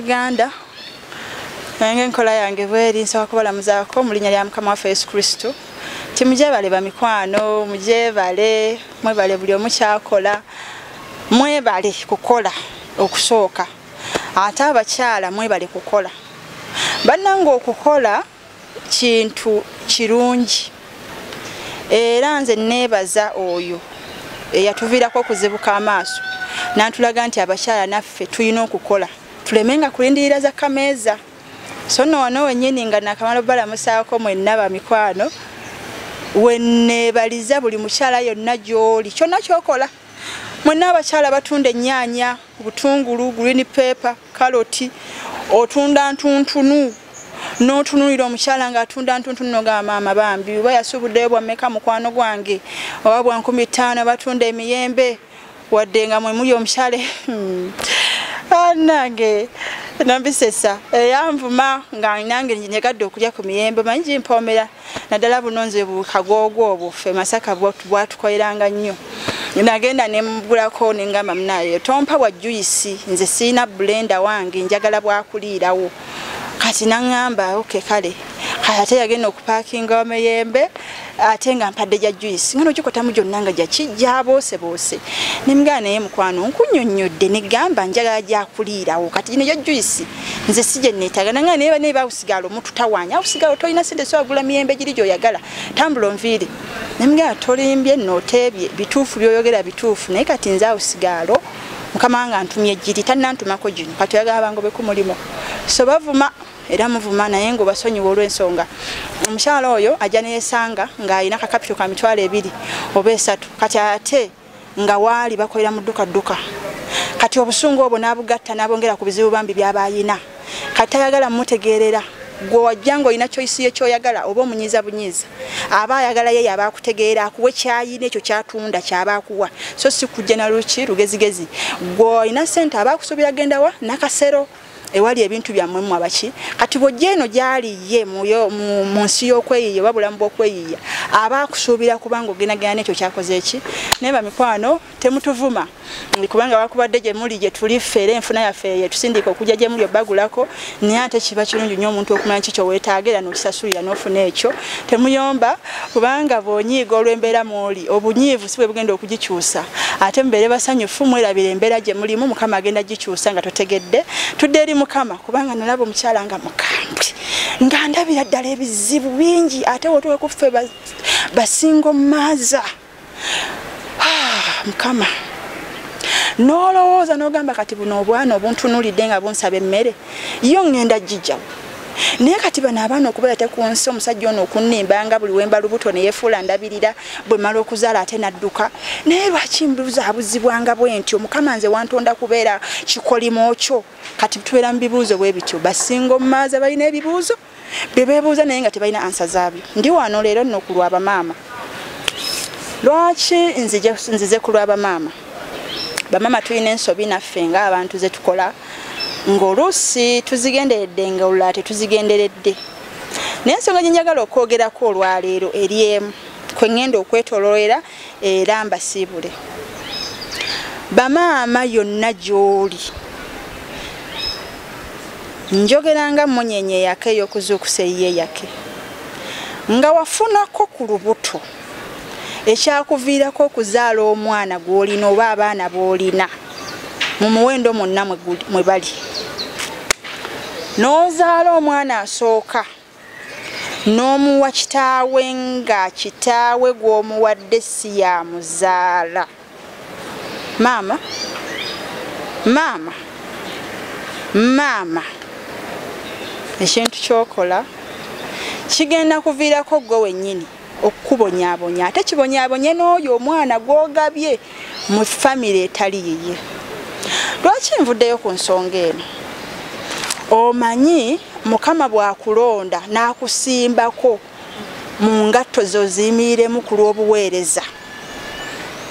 Bannabiganda nange nkola yange bweri nsaba kubalamuzaako mu linnya lya Mukama waffe Yesu Kristo timujebale bamikwano mujebale mwebale buli omu kyakola mwebale kukola okusooka ate abakyala mwebale kukola bannange okukola kintu kirungi era nze neebaza oyo eyatuviirako okuzibuka amaaso n'antulaga nti abakyala naffe tulina okukola tulemenga kulindirira za kameeza so no wennyini nga nakamala balamusaako mwenna bamikwano wenneebaliza buli mukyala yonna gy'oli kyonna kyokola mwenna abakyala batunda ennyaanya obutungulu green pepper kaloti otunda ntuntunu n'otunulira omukyala ng'atunda ntuntunu n'ogamba maama bambi oba yasubuddeyo bwammeka mukwano gwange oba bwa 15 batunda emiyembe wadde nga mwe muli omukyale nange nambisesa yanvuma nga nange njegadde okulya ku miyembe manyi gimpomera naddala buno nze bukagoogo obwo ffe Masaka bwatukoleranga nnyo nagenda nemugulako nengamba munayo tompa bwa juice nze siina blender wange njagala bwakuliirawo kati nangamba okay kale ate yagenda okupakinga omuyembe ate nga mpadde ja juice ngano kikotamu gyonna nga jakijja boose nimugana naye mukwano nkunyonnyodde negamba njagala gyakuliirawo kati ne ja juice nze sije neetaga nanga naye bane bawusigalo omuntu tawanya awusigalo tolina sente so agula miyembe giri gyoyagala tambula onviire nimugana tolimbye notebye bituufu byoyogera bituufu naye kati nze awusigalo mukama wange antumye giri tannantumako gino kati oyagala bangobe ku mulimo so bavuma era muvuma naye ngo basonyiwa olw'ensonga omukyala oyo ajja neyesanga ng'alina kakapito ka mitwalo 2 oba 3 kati ate nga waali bakolera mu dduka kati obusungu obwo n'abugatta n'abongera ku bizibu bambi by'abayina kati ayagala mutegeerera gwe wajja ng'olina choice ye kyoyagala oba omunyiza bunyiza aba ayagala ye yabakutegeera akuwe kyayina ekyo kyatunda kyabakuwa so si kujja na luki lugezigezi gwe olina sente abakusuubira genda wa nakasero ewali ebintu byammwe mu abaki kati bojja eno gyaliye mu nsi y'okweyiya oba bulamu bw'okweyiya abakusuubira kubanga ogendagenda n'ekyo kyakoze eki naye bamikwano temutuvuma kubanga bakubadde gye muli gye tuli ffeera enfuna yaffe yetusindika okujja gye muli obbagulako naye ate kiba kirungi nnyo omuntu okumanya kikyo weetaaga era n'okisasulira n'ofuna ekyo temuyomba kubanga bw'onyiiga olw'embeera mw'oli obunyiivu si bwe bugenda okugikyusa ate mubeere basanyufu mwerabira embeera gye mulimu Mukama agenda gikyusa nga totegedde tudde eri Mukama kubanga nalaba omukyala nga mukambwe nga ndabira ddala ebizibu bingi ate wotuwe kuffe basingo maaza Mukama nolowooza n'ogamba kati buno obwana obuntunulidde nga bunsaba emmere yo ngenda gijjawo naye kati bano abaana okubeera ku nsi omusajja ono okunnimbanga buli wemba lubuto ne yeefuula ndabirira bwe mala okuzaala ate nadduka naye lwaki mbuzaabuzibwanga bwe ntyo Mukama nze wantonda kubeera kikolimo kyo kati tubeera mu bibuuzo bwe bityo basinga omumaaza balina ebibuuzo bye beebuuza naye nga tebalina ansa zaabyo ndi wano leero nno ku lw'abamaama lwaki nzize ku lw'abamaama bamama tulina ensobi naffe nga abantu ze tukola ng'oluusi tuzigenderedde nga olulala tetuzigenderedde naye ensonga gye njagala okwogerako olwaleero eri emu kwe ŋŋenda okwetoololera era mbasiibule bamaama yonna gy'oli njogeranga munyenye eyake ey'okuzuukusa eyiye yake nga wafunako ku lubuto ekyakuviirako okuzaala omwana gw'olina oba abaana b'olina mu muwendo mwonna mwe bali n'ozaala omwana asooka n'omuwa kitaawe nga kitaawe gw'omuwadde si yamuzaala maama ekintu kyokola kigenda kuviirako gwe wennyini okukubonyaabonya ate kibonyaabonye n'oyo omwana gw'ogabye mu famire etali yiye lwaki nvuddeyo ku nsonga eno omanyi Mukama bw'akulonda n'akusimbako mu ngatto zo ziyimiriremu ku lw'obuweereza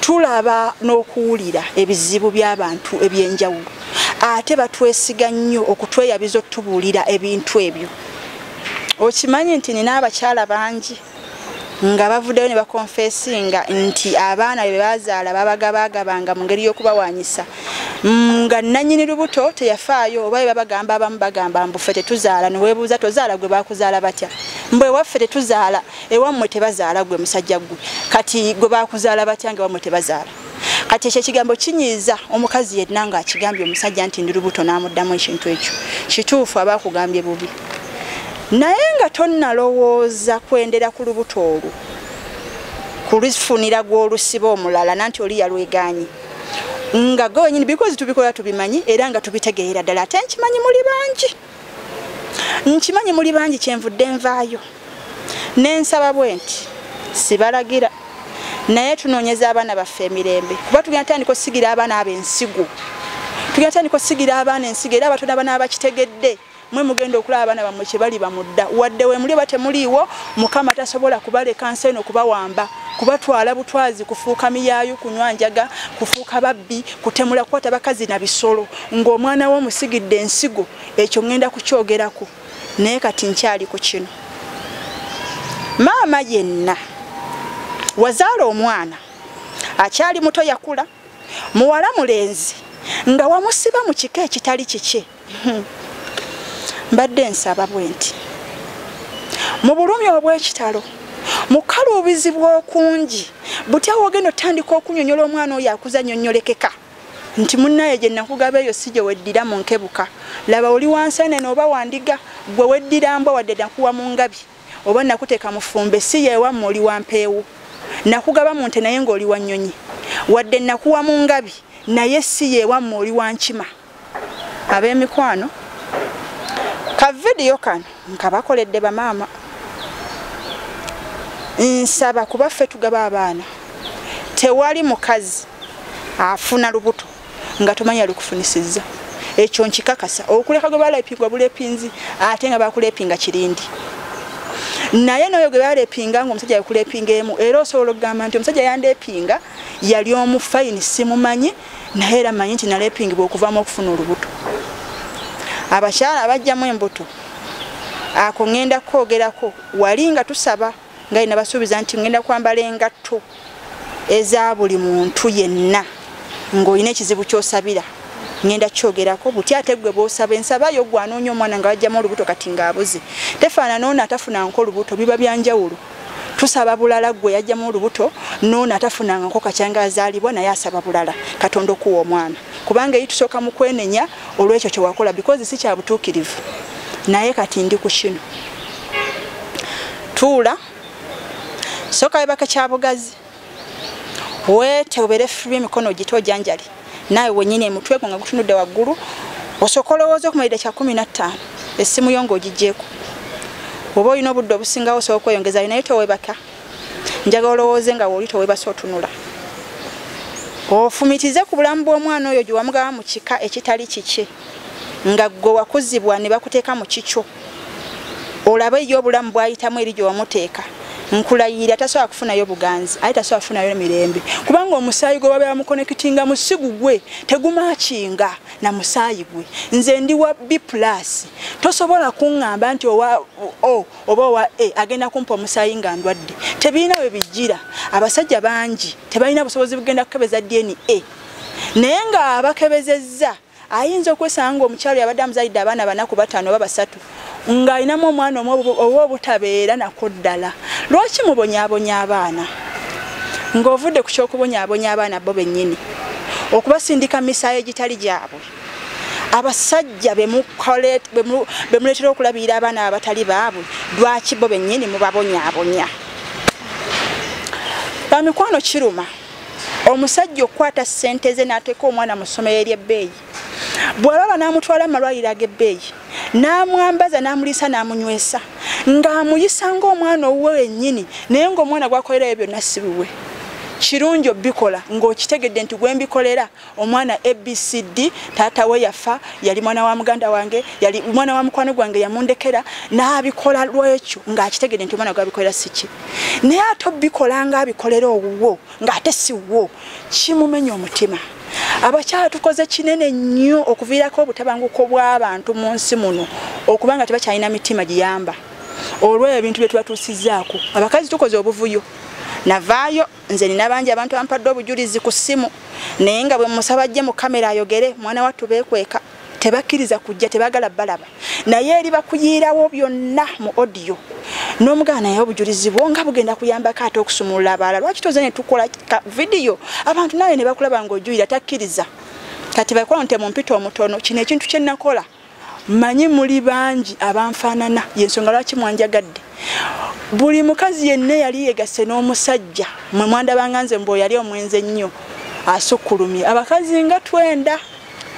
tulaba n'okuwulira ebizibu by'abantu eby'enjawulo ate batwesiga nnyo okutweyabiza otubuulira ebintu ebyo okimanyi nti nina abakyala bangi nga bavuddeyo ne bakonfesinga nti abaana be bazaala babagabagabanga mu ngeri y'okubawanyisa nga nanyini lubuto teyafaayo oba babagamba abamu bagamba mbufe tetuzaala niweebuuza tozaala gwe bakuzaala batya mbwe waffe tetuzaala ewammwe tebazaala gwe musajja gwe kati gwe bakuzaala batya nga ewammwe tebazaala kati ekyo ekigambo kinyiiza omukazi yenna ng'akigambye omusajja nti ndi lubuto n'amuddamu ekintu ekyo kituufu abaakugambye bubi naye nga tonnalowooza kwendera ku lubuto olwo kulifunira gw'olusiba omulala nanti oli yalwegaanyi nga gwe wenyini because tubikola tubimanyi era nga tubitegeera ddala ate nkimanyi muli bangi kyenvudde nvaayo n'ensaba bwe nti sibalagira naye tunoonyeza abaana baffe emirembe kuba tugenda tandika osigira abaana ab'ensigo era abatono abaana abakitegedde mwe mugenda okulaba abaana bammwe kye bali bamudda wadde we muli batemuliiwo mukama tasobola kubaleka nsi eno kubawamba kubatwala butwazi kufuuka miyaayu kunywa njaga kufuuka babbi kutemula kukwata bakazi na bisolo ng'omwana we omusigidde ensigo ekyo ngenda kukyogerako naye kati nkyali ku kino maama yenna wazaala omwana akyali muto yakula muwala mulenzi nga wamusiba mu kika ekitali kike mbadde nsaba bwe nti mu bulumi obw'ekitalo mu kaluubizi bw'okungi butya wogenda otandika okunyonyola omwana oyo akuza nnyonnyolekeka nti munnaye gye nakugaba eyo si gye weddira mu nkebuka laba oli wansenene oba wandiga gwe weddira mbwa wadde nakuwa mu ngabi oba nakuteeka mu ffumbe si yeewammwe oli wampeewo nakugaba mu nte naye ng'oli wa nnyonyi wadde nakuwa mu ngabi naye si yeewammwe oli wankima ab'emikwano ka vidiyo kano nga bakoledde bamaama nsaba kuba ffe tugaba abaana tewali mukazi afuna lubuto nga tomanya lukufunisizza ekyo nkikakasa okuleka gwe balepingwa bulepinzi ate nga bakulepinga kirindi naye noyo gwe balepinga nga omusajja yakulepingaemu era osobola okugamba nti omusajja yandeepinga yali omu fayini simumanyi naye era manyi nti nalepingibwa okuvaamu okufuna olubuto abakyala abajjamu embuto ako ngenda kwogerako wali nga tusaba nga ina basuubiza nti ngenda kwambala engatto eza buli muntu yenna ng'olina ekizibu ky'osabira ngenda kyogerako buti ate gwe bw'osaba ensaba yo gwe anoonya omwana nga bajjamu olubuto kati ng'abuze tefaana n'ono atafunangako olubuto biba byanjawulo tusaba bulala gwe yajjamu olubuto n'ono atafunangako kakyanga azaalibwa naye asaba bulala Katonda okuwa omwana kubanga eri tusooka mu kwenenya olw'ekyo kye wakola because si kya butuukirivu naye kati ndi ku kino tuula soka webaka kya bugazi wete obere free emikono gito janjali naye wenyine emutwe nga gutunudde waggulu osooka olowooza okumalira kya 15 essimu yo ng'ogijjeeko oba olina obudde obusingawo osooka okweyongezayo naye towebaka njagala olowooze nga wooli towebasa otunula ofumitize ku bulamu bw'omwana oyo gye wamugaba mu kika ekitali kike nga gwe wakuzibwa ne bakuteeka mu kikyo olabe y'obulamu bw'ayitamu eri gye wamuteeka nkulayira tasobola kufunayo buganzi aye tasobola kufunayo mirembe kubanga omusaayi gwe babeera mukonekitinga mu sigu gwe tegumakinga na musaayi gwe nze ndi wa B+ tosobola kuŋŋamba nti oba owa A agenda kumpa omusaayi nga ndwadde tebiina we bijjira abasajja bangi tebalina busobozi bugenda kukebeza DNA naye nga abakebezezza ayinza okwesanga omukyalo yabadde amuzaalidde abaana 4 ku 5 oba 3 nga ayinamu omwana oba obutabeera nako ddala lwaki mubonyaabonya abaana ng'ovudde ku kyokubonyaabonya abaana bo bennyini okubasindika misaayo egitali gyabwe abasajja bemuleetera okulabirira abaana abatali baabwe lwaki bo bennyini mubabonyaabonya bamikwano kiruma omusajja okukwata ssente ze n'ateeka omwana mu ssomero ery'ebbeeyi bw'alaba n'amutwala mu malwaliro ag'ebbeeyi n'amwambaza n'amuliisa n'amunywesa ng'amuyisa ng'omwana owuwe wennyini naye ng'omwana gwakolerayo byonna si biwe kirungi obikola ng'okitegedde nti gwe mbikolera omwana ABCD taata we yafa yali mwana wa muganda wange yali mwana wa mukwano gwange yamundekera n'abikola lwekyo ng'akitegedde nti omwana gwabikolera siki naye ate obikola ng'abikolera owuwo ng'ate si wo kimumenya omutima abakyala tukoze kinene nnyo okuviirako obutabanguko bw'abantu mu nsi muno okubanga tebakyalina mitima giyamba olw'ebyo ebintu bye tubatuusizzaako abakazi tukoze obuvuyo navaayo nze nina bangi abantu bampadde obujulizi ku ssimu naye nga bwe musaba ajje mu kamera ayogere mwana wattu beekweka tebakkiriza kujja tebagala balaba naye eri bakuyiirawo byonna mu audio n'omugana naye obujulizi bwo nga bugenda kuyambako ate okusumulula abalala lwaki toze ne tukola vidiyo abantu naye ne bakulaba ng'ojuyira takkiriza kati bakola nti mu mpito omutono kino ekintu kye nakola manyi muli bangi abanfaanana yensonga lwaki mwanjagadde buli mukazi yenna yali yegasse n'omusajja mwe mwandabanga nze mbu yali omwenzi ennyo asukkulumye abakazi nga twenda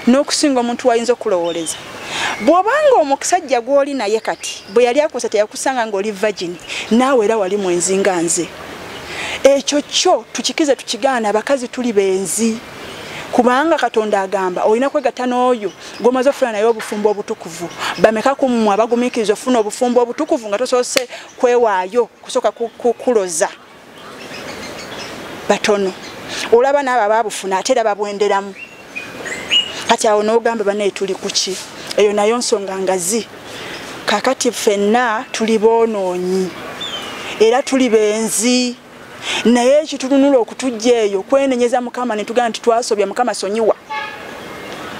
n'okusinga omuntu wayinza okulowooleza bw'obanga omusajja gw'oli naye kati bwe yali akosa teyakusanga ng'oli virgin naawe era wali mwenzi nga nze ekyo kyo tukikize tukigaana abakazi tuli benzi kubanga Katonda agamba olina kwegatta n'oyo gwomaze ofuna naye obufumbo obutukuvu bameka ku mmwe abagumiikiriza ofuna obufumbo obutukuvu nga tosoose kwewaayo kusooka kukuloza batono olaba n'abo abaabufuna ate era babwenderamu kati awo n'ogamba banaye tuli kuki eyo nayo nsonga ngazi kakati ffenna tuli boonoonyi era tuli benzi naye ekitununula okutujja eyo kwenenyeza Mukama ne tugamba nti twasobya Mukama sonyiwa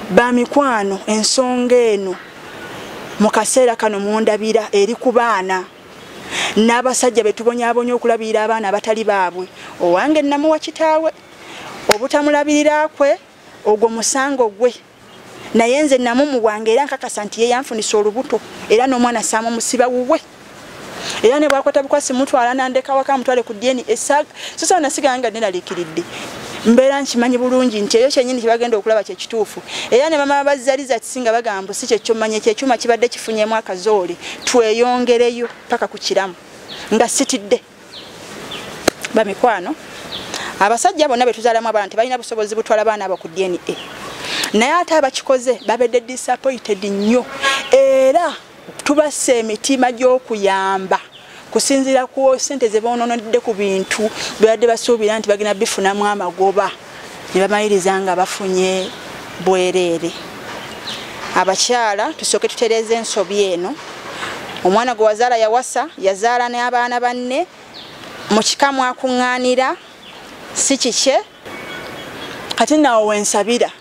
bamikwano ensonga eno mu kaseera kano mundabira eri ku baana n'abasajja betubonyaabonya okulabirira abaana abatali baabwe owange namuwa kitaawe obutamulabirira kwe ogwo musango gwe naye nze namumu wange era nkakasa nti ye yanfunisa olubuto era n'omwana saamusiba wuwe era ne bwakwata bukwasi mutwala nandeka waka mutwale ku dieni esaga sosa nasiganga nenalikiridde mbeera nkimanyi bulungi nti eyo kyennyini kibagenda okulaba kye kituufu era ne mama bazaliza kisinga bagamba si kyekyo manye kyekyuma kibadde kifunyemu akazoole tweyongereyo paka ku kiramu nga sitidde bamikwano abasajja bonna betuzaalamu abaana tebalina busobozi butwala baana abo ku DNA naye ate abakikoze babedde disappointed nnyo era tubasse emitima gy'okuyamba kusinziira ku ssente ze boononedde ku bintu bebadde basuubira nti bagenda bifunamu amagoba ne bamaliriza nga bafunye bwereere abakyala tusooke tutereeze ensobi eno omwana gwe wazaala yawasa yazaala n'abaana banne mu kika mwakuŋŋaanira si kikye kati naawe wensabira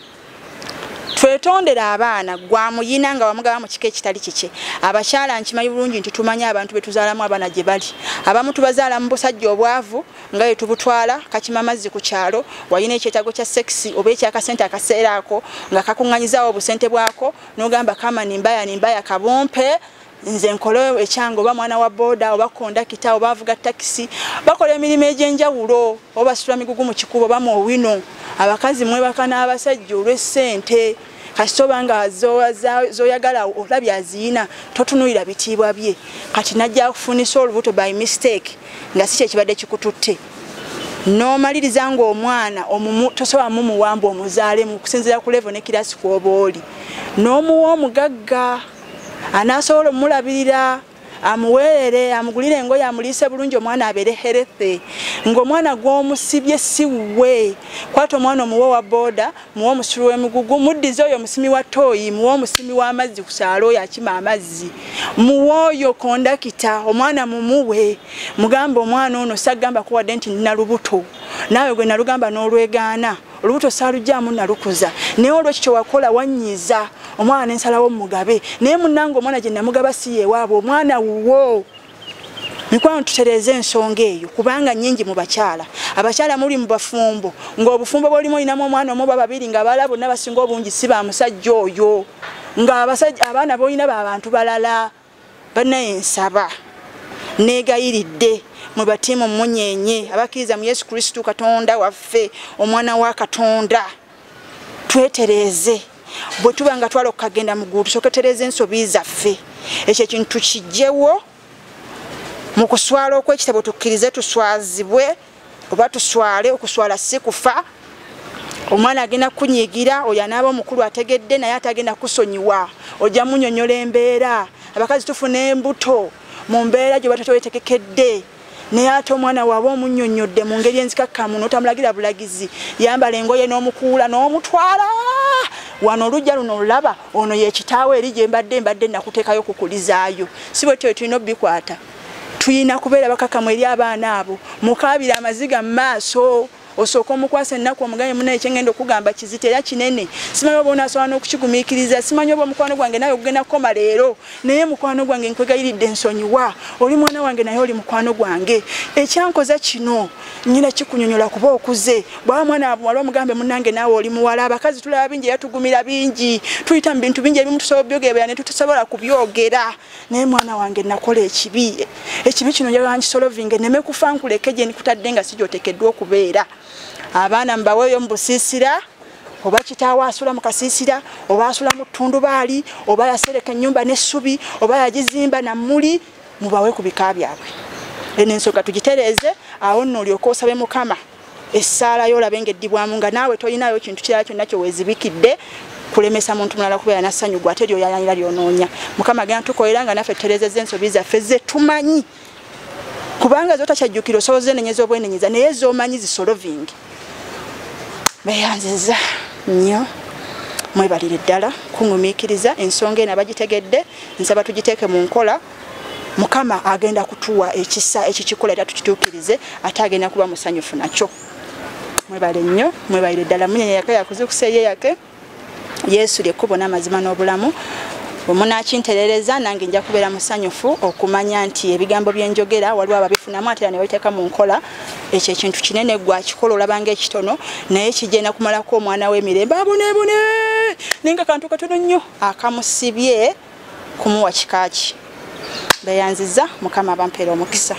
twetondera abaana gwa muyina nga wamugaba mu kika ekitali kikye abakyala nkimanyi bulungi nti tumanye abantu betuzaalamu abaana gye bali abamu tubazaala mu busajja obwavu nga ye tubutwala kakima amazzi ku kyalo wayina ekyetaago kya sekisi oba ekyakasente akaseera ako nga kakuŋŋanyizaawo obusente bwako n'ogamba kama nimbaya kabumpe nze nkole ekyange oba mwana wa boda oba kondakita oba avuga takisi bakola emirimu egy'enjawulo oba basitula migugu mu kikubo oba mu owino abakazi mwebaka n'abasajja olw'essente kasita obanga zoyagala olabye aziyina totunuulira bitiibwa bye kati najja kufunisa olubuto by mistake nga si kyekibadde kikututte n'omaliriza ng'omwana tosobola mumuwamba omuzaalemu kusinziira ku levo ne kirasi kw'oba oli n'omuwa omugagga anasobola omulabirira amuweerere amugulire engoye amuliise bulungi omwana abeere healthy ng'omwana gw'omusibye si we kwata omwana omuwe wa boda muwe omusiri w'emigugu muddize oyo omusimi wa tooyi muwe omusimi w'amazzi ku kyalo oyo akima amazzi muwe oyo kondakita omwana mumuwe mugamba omwana ono sagamba kuwadde nti nina lubuto naawe gwe nalugamba n'olwegaana olubuto saalujjaamu nalukuza naye olwekikyo wakola wanyiiza omwana nensalawo mugabe naye munnange omwana gye namugaba si yeewaabwe omwana wuwo mikwano tutereeze ensonga eyo kubanga nnyingi mu bakyala abakyala muli mu bafumbo ng'obufumbo bw'olimu olinamu omwana omu oba babiri ng'abalala bonna basinga obungi si ba musajja oyo abaana b'olina b'abantu balala bannaye nsaba neegayiridde mwe batiimu munyenye abakkiriza mu Yesu Kristo Katonda waffe omwana wa Katonda twetereeze bwe tuba nga twala okukagenda mu ggulu tusooke tutereeze ensobi zaffe ekyo ekintu tukijjewo mu kuswala okw'ekitabo tukkirize tuswazibwe oba tuswale okuswala si kufa omwana agenda kunyigira oyo anaaba omukulu ategedde naye atagenda kusonyiwa ojja munyonyola embeera abakazi tufuna embuto mu mbeera gye batatowetekekedde naye ate omwana waaba omunnyonnyodde mu ngeri enzikakkamu n'otamulagira bulagizi yambala engoye n'omukuula n'omutwala wano olujja luno olulaba ono ye kitaawe eri gye mbadde nakuteekayo kukulizaayo si bwe tulina obbikwata tuyina kubeera bakakamu eri abaana abo mukabira amaziga mu maaso osooka omukwasa ennaku omugaye munene kyengenda okugamba kizito era kinene simanyi oba onaasobola n'okukigumikiriza simanyi oba omukwano gwange naye ogenda kukoma leero naye mukwano gwange nkwegayiridde ensonyiwa oli mwana wange naye oli mukwano gwange ekyankoza kino nyina kikunyonyola kuba okuze bwaba mwana wali omugambe munnange naawe oli muwala abakazi tulaba bingi era tugumira bingi tuyita mu bintu bingi ebimu tusobola byogera ne tutusobola kubyogera naye mwana wange nakola ekibi kino njagala nkisolovinge neme kufa nkuleke gye nikutadde nga si gy'oteekeddwa okubeera abaana mbaweeyo mu busiisira oba kitaawe asula mu kasiisira oba asula mu ttundubaali oba yasereka ennyumba n'essubi oba yagizimba na mmuli mubawe ku bika byabwe eno ensonga tugitereeze awo nno olyoka osabe mukama essaala yo olabe ng'eddibwamu nga naawe toyinayo kintu kirala kyonna kyeweezibikidde kulemesa muntu mulala kubeera nassanyugu ate eryoyayanira lyonoonya mukama agenda tukolera nga naffe tutereezezza ensobi zaffe ze tumanyi kubanga zotakyajjukira osobola enenyeza obwenenyeza naye z'omanyi zisolovingi beyanziza nnyo mwebalire ddala kuŋumiikiriza ensonga eno abagitegedde nsaba tugiteeke mu nkola mukama agenda kutuwa ekisa ekikikola era tukituukirize ate agenda kuba musanyufu nakyo mwebale nnyo mwebalire ddala munyenye yake yakuzikusa eyeyake yesu lyekkubo n'amazima n'obulamu bwemunaakinterereza nange nja kubeera musanyufu okumanya nti ebigambo byenjogera waliwo ababifunamu ate era ne babiteeka mu nkola ekyo ekintu kinene gwakikola olabanga ekitono naye kigenda kumalako omwana w'emirembe abonebone naye nga kantu katono nnyo akamusibye kumuwa kikaaki beyanziza mukama abampeera omukisa